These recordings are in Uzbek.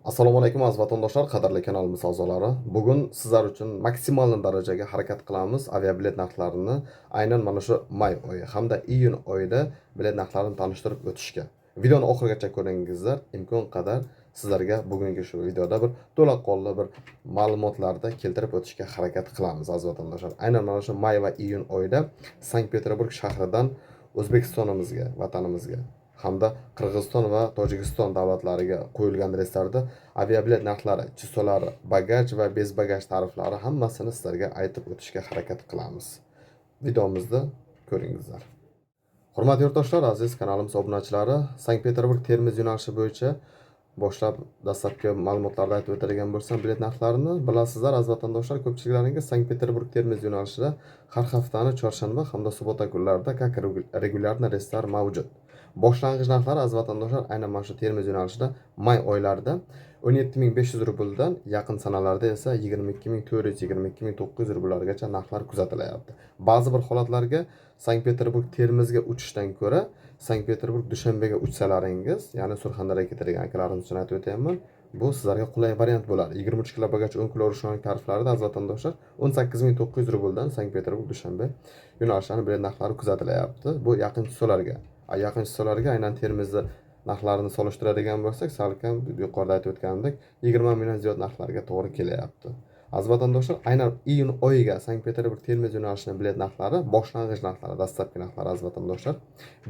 Assalomu alaykum aziz vatandoshlar, qadrli kanalimiz a'zolari. Bugun sizlar uchun maksimal darajaga harakat qilamiz aviabilet narxlarini aynan mana shu may oyi hamda iyun oyida bilet narxlarini tanishtirib o'tishga. Videoni oxirigacha ko'ringizlar, imkon qadar sizlarga bugungi shu videoda bir to'laqonli bir ma'lumotlarda keltirib o'tishga harakat qilamiz aziz vatandoshlar. Aynan mana shu may va iyun oyida Sankt-Peterburg shahridan O'zbekistonimizga, vatanimizga hamda Qirg'iziston va Tojikiston davlatlariga qo'yilgan reyslarda aviabilet narxlari, chisolari, bagaj va bez bagaj tariflari hammasini sizlarga aytib o'tishga harakat qilamiz. Videomizda ko'ringizlar. Hurmatli yurtdoshlar, aziz kanalimiz obunachilari, Sankt-Peterburg Termiz yo'nalishi bo'yicha boshlab dastlabki ma'lumotlarda aytib o'tadigan bo'lsam, bilet narxlarini bilasizlar aziz vatandoshlar. Ko'pchiliklaringiz Sankt-Peterburg Termiz yo'nalishida har haftani chorshanba hamda subota kunlarida как regulярный reyslar mavjud. Boshlang'ich narxlari aziz vatandoshlar aynan mana shu Termiz yo'nalishida may oylarida 17.500 rubldan, yaqin sanalarda esa 22.400, 22.900 rubllargacha narxlar kuzatilyapti. Ba'zi bir holatlarga Sankt-Peterburg Termizga uchishdan ko'ra Sankt-Peterburg Dushanbega uchsalaringiz, ya'ni Surxondaryoga ketadigan akalarimiz uchun aytib o'taman, bu sizlarga qulay variant bo'ladi. 23 kilo bagaj 10 kilo ruchnoy tariflarida aziz vatandoshlar 18.900 rubldan Sankt-Peterburg Dushanbe yo'nalishlarining bilet narxlari kuzatilyapti. Bu yaqin chisolarga. Yaqin chisolarga aynan Termizda narxlarini solishtiradigan bo'lsak, salkam yuqorida aytib o'tganimdek 20 million ziyod narxlarga to'g'ri kelyapti. Aziz vatandoshlar, aynan iyun oyiga Sankt-Peterburg Termiz yo'nalishining bilet narxlari, boshlang'ich narxlari, dastlabki narxlari aziz vatandoshlar.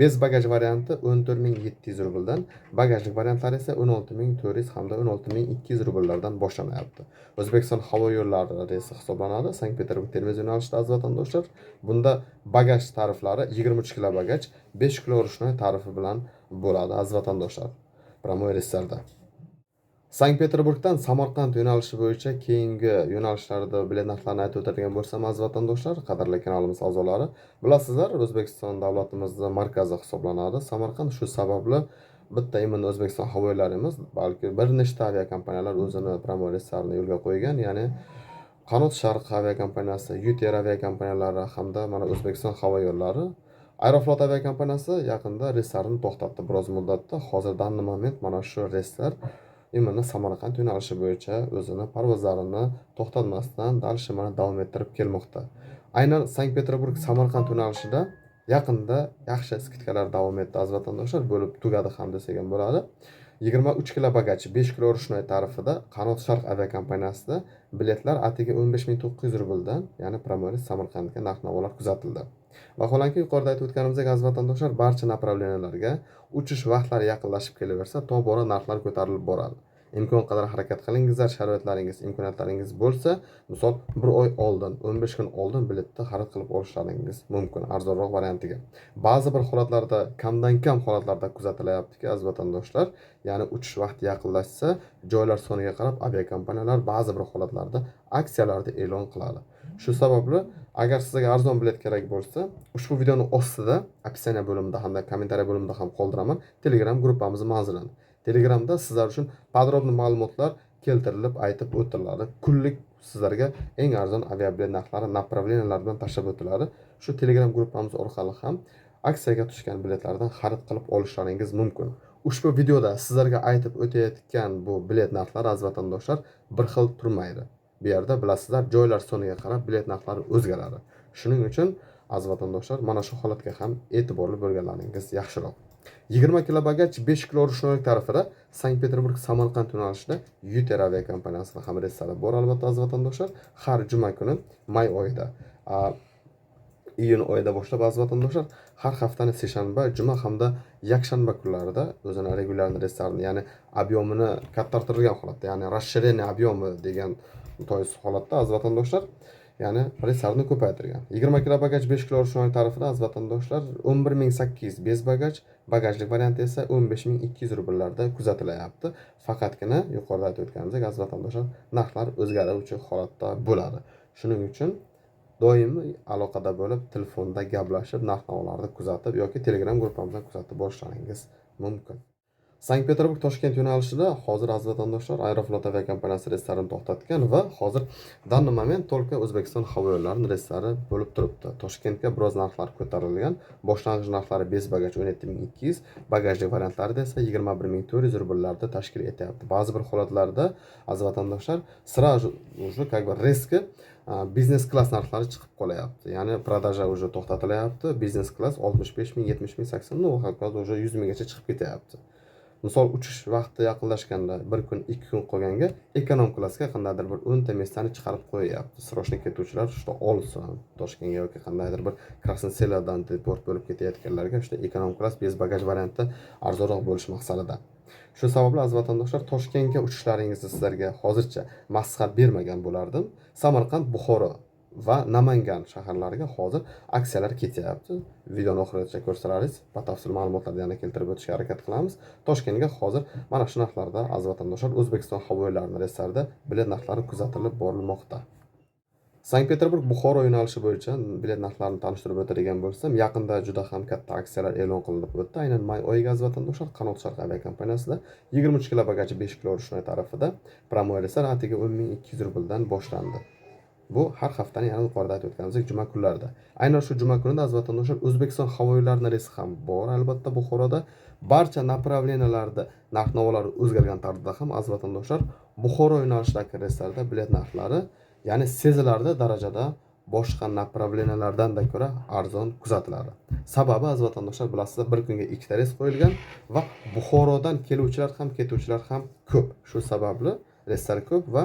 Bez bagaj varianti 14.700 rubldan, bagajlik variantlari esa 16.400 hamda 16.200 rubllardan boshlanyapti. O'zbekiston havo yo'llari reysi hisoblanadi Sankt-Peterburg Termiz yo'nalishida aziz vatandoshlar. Bunda bagaj tariflari 23 kilo bagaj 5 kilo ruchnoy tarifi bilan bo'ladi aziz vatandoshlar. Pramoy reyslarda. Sankt-Peterburgdan Samarqand yo'nalishi bo'yicha keyingi yo'nalishlarda bilet narxlarini aytib o'tadigan bo'lsam aziz vatandoshlar, qadrli kanalimiz a'zolari, bilasizlar, O'zbekiston davlatimizning markazi hisoblanadi Samarqand. Shu sababli bitta imon O'zbekiston havo yo'llarimiz, balki bir nechta aviakompaniyalar o'zini promo reyslarini yo'lga qo'ygan, ya'ni Qanot Sharq aviakompaniyasi, Yuter aviakompaniyalari hamda mana O'zbekiston havo yo'llari, Aeroflot aviakompaniyasi yaqinda reyslarini to'xtatdi biroz muddatda. Hozir danli moment mana shu reyslar imonni Samarqand yo'nalishi bo'yicha o'zini parvozlarini to'xtatmasdan dalshimani davom ettirib kelmoqda. Aynan Sankt-Peterburg Samarqand yo'nalishida yaqinda yaxshi skidkalar davom etdi aziz vatandoshlar, bo'lib tugadi ham desak ham bo'ladi. 23 kilo bagaj 5 kilo ruchnoy tarifida Qanot Sharq aviakompaniyasida biletlar atiga 15.900 rubldan, ya'ni Promoris Samarqandga narx-navolar kuzatildi. Vaholanki yuqorida aytib o'tganimizdek aziz vatandoshlar, barcha направлениyalarga uchish vaqtlari yaqinlashib kelaversa, tobora narxlar ko'tarilib boradi. Imkon qadar harakat qilingizlar, sharoitlaringiz, imkoniyatlaringiz bo'lsa, misol 1 oy oldin, 15 kun oldin biletni xarid qilib olishlaringiz mumkin arzonroq variantiga. Ba'zi bir holatlarda, kamdan kam holatlarda kuzatilyaptiki aziz vatandoshlar, ya'ni uchish vaqti yaqinlashsa, joylar soniga qarab aviakompaniyalar ba'zi bir holatlarda aksiyalarni e'lon qiladi. Shu sababli agar sizga arzon bilet kerak bo'lsa, ushbu videoni ostida opsiya bo'limida hamda kommentariy bo'limida ham qoldiraman Telegram gruppamiz manzilini. Telegramda sizlar uchun podrobniy ma'lumotlar keltirilib aytib o'tiladi. Kunlik sizlarga eng arzon aviabilet narxlari, направлениялар bilan tashlab o'tiladi. Shu Telegram gruppamiz orqali ham aksiyaga tushgan biletlardan xarid qilib olishlaringiz mumkin. Ushbu videoda sizlarga aytib o'tayotgan bu bilet narxlari aziz vatandoshlar bir xil turmaydi. Bu yerda bilasizlar, joylar soniga qarab bilet narxlari o'zgaradi. Shuning uchun aziz vatandoshlar, mana shu holatga ham e'tiborli bo'lganlaringiz yaxshiroq. 20 kilo bagaj 5 kilo ruchnoy tarifida Sankt-Peterburg Samarqand yo'nalishida Yuter aviakompaniyasining ham reyslari bor albatta aziz vatandoshlar. Har juma kuni may oyida, iyun oyida boshlab aziz vatandoshlar, har haftani seshanba, juma hamda yakshanba kunlarida o'zini regularniy reyslarini, ya'ni объемini kattartirilgan holatda, ya'ni расширение объема degan holatda aziz vatandoshlar, ya'ni reyslarni ko'paytirgan. 20 kilo bagaj 5 kilo ruchnoy tarifida aziz vatandoshlar 11.800 bez bagaj, bagajlik varianti esa 15.200 rubllarda kuzatilyapti. Faqatgina yuqorida aytib o'tganimizdek aziz vatandoshlar, narxlar o'zgaruvchi holatda bo'ladi. Shuning uchun doimiy aloqada bo'lib, telefonda gaplashib, narx-navolarni kuzatib yoki Telegram gruppamizdan kuzatib borishlaringiz mumkin. Sankt Peterburg Toshkent yo'nalishida hozir aziz vatandoshlar Aeroflot aviakompaniyasi reyslarini to'xtatgan va hozir данный moment только O'zbekiston havo yo'llari reyslari bo'lib turibdi. Toshkentga biroz narxlar ko'tarilgan. Boshlang'ich narxlari bez bagaj 17200, bagajli variantlarida esa 21400 rubllarda tashkil etyapti. Ba'zi bir holatlarda aziz vatandoshlar сразу уже как бы резко biznes klass narxlari chiqib qolyapti. Ya'ni prodaja уже to'xtatilyapti. Biznes klass 65 ming, 70 ming, 80 ming, hatto уже 100 minggacha chiqib ketyapti. Misol uchish vaqti yaqinlashganda, bir kun, 2 kun qolganga ekonom klassga qandaydir bir 10 ta местani chiqarib qo'yapti. Срочно ketuvchilar что olsin, Toshkentga yoki qandaydir bir Krasnoy Seladan deport bo'lib ketayotganlarga işte ekonom klass bez bagaj varianti arzonroq bo'lish maqsadida. Shu sababli aziz vatandoshlar, Toshkentga uchishlaringizni sizlarga hozircha maslahat bermagan bo'lardim. Samarqand, Buxoro va Namangan shaharlariga hozir aksiyalar ketyapti. Videoni oxirigacha ko'rsalaringiz, batafsil ma'lumotlarni yana keltirib o'tishga harakat qilamiz. Toshkentga hozir mana shu narxlarda aziz vatandoshlar O'zbekiston havo yo'llari reyslarida bilet narxlari kuzatilib borilmoqda. Sankt Peterburg Buxoro yo'nalishi bo'yicha bilet narxlarini tanishtirib o'tadigan bo'lsam, yaqinda juda ham katta aksiyalar e'lon qilinib o'tdi. Aynan may oyiga aziz vatandoshlar Qanot Sharq aviakompaniyasida 23 kilo bagajli 5 kilo Rusnoy tarafida promo reyslar atiga 10200 rubldan boshlandi. Bu har haftaning yana yuqorida aytib o'tganimizdek juma kunlarida. Aynan shu juma kunida aziz vatandoshlar O'zbekiston havo yo'llari reysi ham bor. Albatta Buxoroda barcha направленияларда narx-navolar o'zgargan taqdirda ham aziz vatandoshlar Buxoro yo'nalishidagi reyslarda bilet narxlari ya'ni sezilarli darajada boshqa направленияларdan da ko'ra arzon kuzatiladi. Sababi aziz vatandoshlar bilasizlar, bir kunga 2 ta reys qo'yilgan va Buxorodan keluvchilar ham ketuvchilar ham ko'p. Shu sababli reyslar ko'p va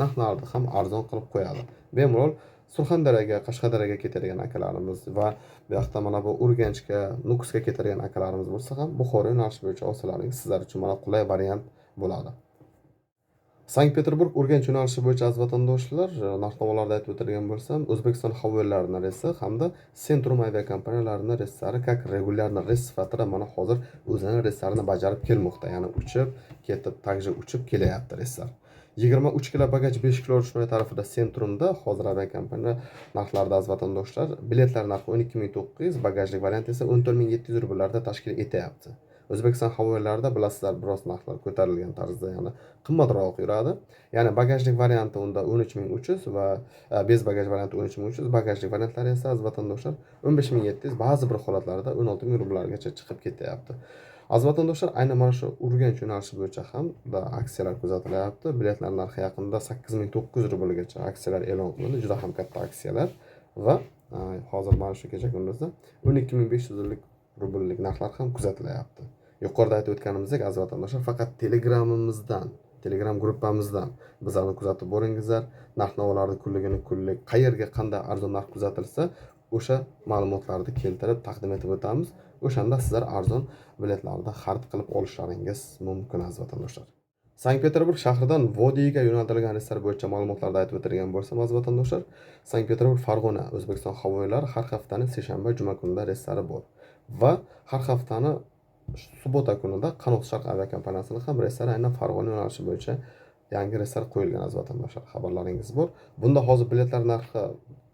narxlarni ham arzon qilib qo'yadi. Bemalol Surxondaryoga, Qashqadaryoga ketadigan akalarimiz va bu yoqda mana bu Urganchga, Nukusga ketadigan akalarimiz bo'lsa ham Buxoro yo'nalishi bo'yicha olsalaringiz sizlar uchun mana qulay variant bo'ladi. Sankt Peterburg Urganch yo'nalishi bo'yicha aziz vatandoshlar, narx-navolarni aytib o'tadigan bo'lsam, O'zbekiston havo yo'llari reysi hamda Centrum aviakompaniyalarining reyslari как regulярный reys sifatida mana hozir o'zining reyslarini bajarib kelmoqda. Ya'ni uchib, ketib, takji uchib kelyapti reyslar. 23 kilo bagaj 5 kilo Rusnoy tarafida Centrumda hozir aviakompaniya narxlarida aziz vatandoshlar, biletlar narxi 12900, bagajli variant esa 14700 rubllarda tashkil etyapti. O'zbekiston havo yo'llarida bilasizlar biroz narxlar ko'tarilgan tarzda, ya'ni qimmatroq yuradi. Ya'ni bagajlik varianti unda 13300 va bez bagaj varianti 13300, bagajlik variantlari esa aziz vatandoshlar 15700, ba'zi bir holatlarda 16000 rublargacha chiqib ketyapti. Aziz vatandoshlar, aynan mana shu Urganch yo'nalishi bo'yicha ham aksiyalar kuzatilyapti. Biletlar narxi yaqinda 8900 rublgacha aksiyalar e'lon qilindi. Juda ham katta aksiyalar va hozir mana shu kecha kunduzda 12500 rubllik narxlar ham kuzatilyapti. Yuqorida aytib o'tganimizdek aziz vatandoshlar, faqat Telegram gruppamizdan bizlarni kuzatib boringizlar. Narx-navolarni kunlik qayerga qanday arzon narx kuzatilsa, o'sha ma'lumotlarni keltirib taqdim etib o'tamiz. O'shanda sizlar arzon biletlarni xarid qilib olishlaringiz mumkin aziz vatandoshlar. Sankt Peterburg shahridan Vodiyga yo'naltirilgan reyslar bo'yicha ma'lumotlarni aytib o'tadigan bo'lsam aziz vatandoshlar, Sankt Peterburg Farg'ona O'zbekiston havo yo'llari har haftaning seshanba, juma kunida reyslari bor va har haftani subota kunida Qanot Sharq aviakompaniyasining ham reyslari aynan Farg'ona yo'nalishi bo'yicha yangi reyslar qo'yilgan aziz vatandoshlar. Xabarlaringiz bor. Bunda hozir biletlar narxi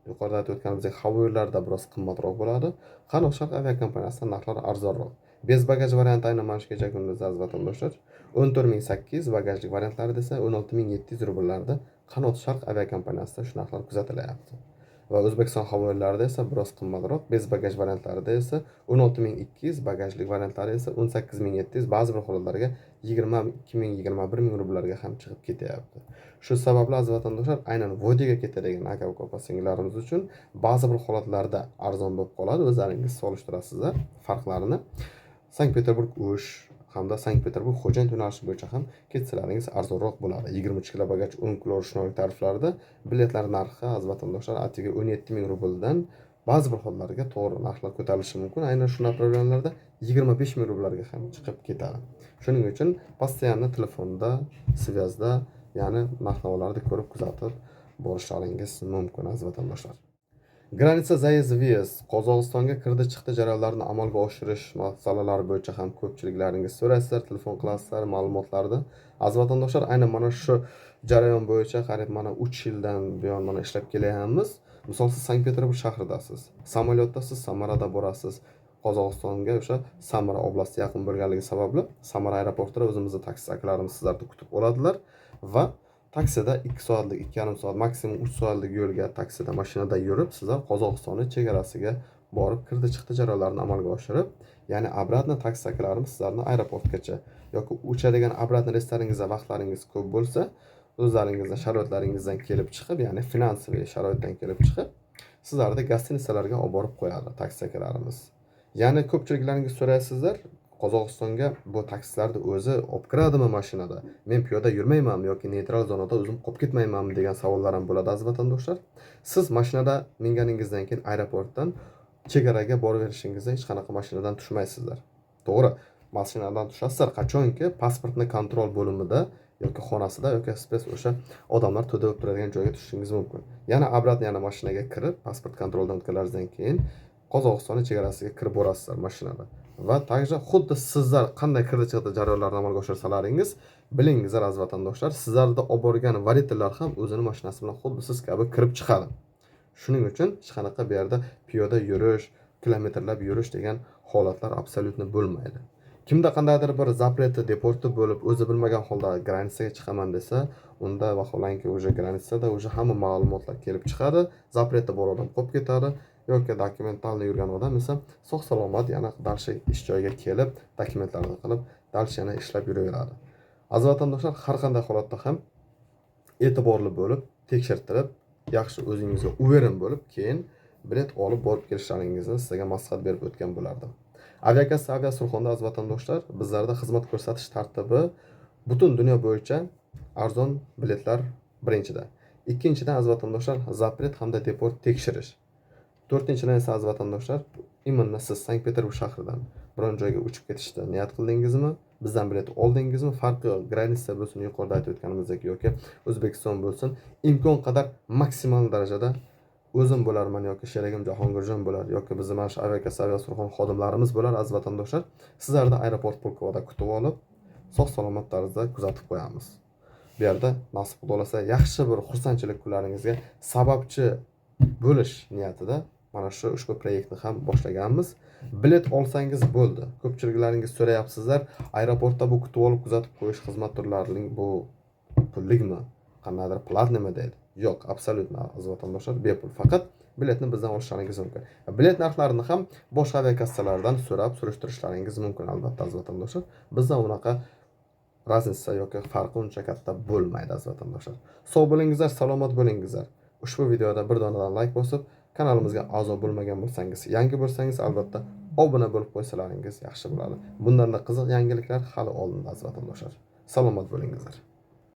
yuqorida aytib o'tganimizdek havo yo'llarida biroz qimmatroq bo'ladi. Qanot Sharq aviakompaniyasining narxlari arzonroq. Bez bagaj varianti aynan mana shu kecha kunduzda aziz vatandoshlar 14800, bagajlik variantlarida esa 16700 rubllarda Qanot Sharq aviakompaniyasida shu narxlar kuzatilyapti. Va O'zbekiston havo yo'llarida esa biroz qimmatroq, bez bagaj variantlarida esa 16200, bagajlik variantlari esa 18700, ba'zi bir holatlarga 22000, 21000 rubllarga ham chiqib ketyapti. Shu sababli aziz vatandoshlar, aynan Vodiyga ketadigan aka uka singillarimiz uchun ba'zi bir holatlarda arzon bo'lib qoladi. O'zlaringiz solishtirasizlar farqlarini. Sankt Peterburg Ush hamda Sankt Peterburg Xo'jand yo'nalishi bo'yicha ham ketsalaringiz arzonroq bo'ladi. 23 kilo bagaj 10 kilo Rusnoy tariflarida biletlar narxi aziz vatandoshlar atiga 17000 rubldan ba'zi bir hollarga to'g'ri narxlar ko'tarilishi mumkin. Aynan shu направленияларда 25000 rublarga ham chiqib ketadi. Shuning uchun постоянно telefonda, связda, ya'ni narx-navolarni ko'rib kuzatib borishlaringiz mumkin aziz vatandoshlar. Granitsa Zayez Qozog'istonga kirdi-chiqdi jarayonlarini amalga oshirish masalalari bo'yicha ham ko'pchiliklaringiz so'raysizlar, telefon qilasizlar, ma'lumotlarni. Aziz vatandoshlar, aynan mana shu jarayon bo'yicha qariyb mana 3 yildan buyon mana ishlab kelyapmiz. Misol siz Sankt Peterburg shahridasiz, samolyotda siz Samarada borasiz, Qozog'istonga o'sha Samara oblasti yaqin bo'lganligi sababli Samara aeroportida o'zimizning taksi akalarimiz sizlarni kutib oladilar va taksida 2 soatlik, 2,5 soat, maksimum 3 soatlik yo'lga taksida, mashinada yurib, sizlar Qozog'istonning chegarasiga borib kirdi chiqdi jarayonlarini amalga oshirib, ya'ni обратно taksi akalarimiz sizlarni aeroportgacha yoki uchadigan обратно reyslaringizda vaqtlaringiz ko'p bo'lsa, o'zlaringizning sharoitlaringizdan kelib chiqib, ya'ni finansiy sharoitdan kelib chiqib, sizlarni gostinitsalarga olib borib qo'yadi taksi akalarimiz. Ya'ni ko'pchiliklaringiz so'raysizlar, Qozog'istonga bu taksilarni o'zi olib kiradimi mashinada? Men piyoda yurmaymanmi yoki neytral zonada o'zim qolib ketmaymanmi degan savollar ham bo'ladi aziz vatandoshlar. Siz mashinada minganingizdan keyin aeroportdan chegaraga borib berishingizda hech qanaqa mashinadan tushmaysizlar. To'g'ri, mashinadan tushasizlar qachonki pasportni kontrol bo'limida yoki xonasida yoki spes o'sha odamlar to'dab turadigan joyga tushishingiz mumkin. Yana обратно yana mashinaga kirib, pasport kontroldan o'tkazilgandan keyin Qozog'istonning chegarasiga kirib borasizlar mashinada. Va takja xuddi sizlar qanday kirdi chiqdi jarayonlarni amalga oshirsalaringiz, bilingizlar aziz vatandoshlar, sizlarni olib borgan voditellar ham o'zining mashinasi bilan xuddi siz kabi kirib chiqadi. Shuning uchun hech qanaqa bu yerda piyoda yurish, kilometrlab yurish degan holatlar absolyutni bo'lmaydi. Kimda qandaydir bir zapreti, deporti bo'lib, o'zi bilmagan holda granitsaga chiqaman desa, unda vaholanki o'sha granitsada o'sha hamma ma'lumotlar kelib chiqadi, zapreti bor odam qolib ketadi. Yoki dokumentalni yurgan odam esa sog' salomat yana dalshi ish joyiga kelib, dokumentlarni qilib, dalshi yana ishlab yuraveradi. Aziz vatandoshlar, har qanday holatda ham e'tiborli bo'lib, tekshirtirib, yaxshi o'zingizga uverin bo'lib, keyin bilet olib borib kelishlaringizni sizga maslahat berib o'tgan bo'lardim. Aviakassa Aviasurxonda aziz vatandoshlar, bizlarda xizmat ko'rsatish tartibi butun dunyo bo'yicha arzon biletlar birinchida. Ikkinchidan aziz vatandoshlar, zapret hamda deport tekshirish. To'rtinchidan esa aziz vatandoshlar, imminni siz Sankt-Peterburg shahridan biron joyga uchib ketishni niyat qildingizmi? Bizdan bilet oldingizmi? Farqi yo'q. Granitsa bo'lsin, yuqorida aytib o'tganimizdek yoki O'zbekiston bo'lsin, imkon qadar maksimal darajada o'zim bo'larman yoki sherigim Jahongirjon bo'lar yoki bizning mana shu Aviakassa Aviasurxon xodimlarimiz bo'lar aziz vatandoshlar. Sizlarni aeroport pulkovida kutib olib, sog' salomat tarzda kuzatib qo'yamiz. Bu yerda nasib bo'lsa yaxshi bir xursandchilik kunlaringizga sababchi bo'lish niyatida mana shu ushbu proyektni ham boshlaganmiz. Bilet olsangiz bo'ldi. Ko'pchiliklaringiz so'rayapsizlar, aeroportda bu kutib olib kuzatib qo'yish xizmat turlarining bu pullikmi? Qandaydir platnimi deydi. Yo'q, absolyutno aziz vatandoshlar, bepul. Faqat biletni bizdan olishlaringiz mumkin. Bilet narxlarini ham boshqa aviakassalardan so'rab surishtirishlaringiz mumkin albatta aziz vatandoshlar. Bizda unaqa raznica yoki farqi uncha katta bo'lmaydi aziz vatandoshlar. Sog' bo'lingizlar, salomat bo'lingizlar. Ushbu videoda bir donadan like bosib, kanalimizga a'zo bo'lmagan bo'lsangiz, yangi bo'lsangiz albatta obuna bo'lib qo'ysalaringiz yaxshi bo'ladi. Bundan da qiziq yangiliklar hali oldinda aziz vatandoshlar. Salomat bo'lingizlar.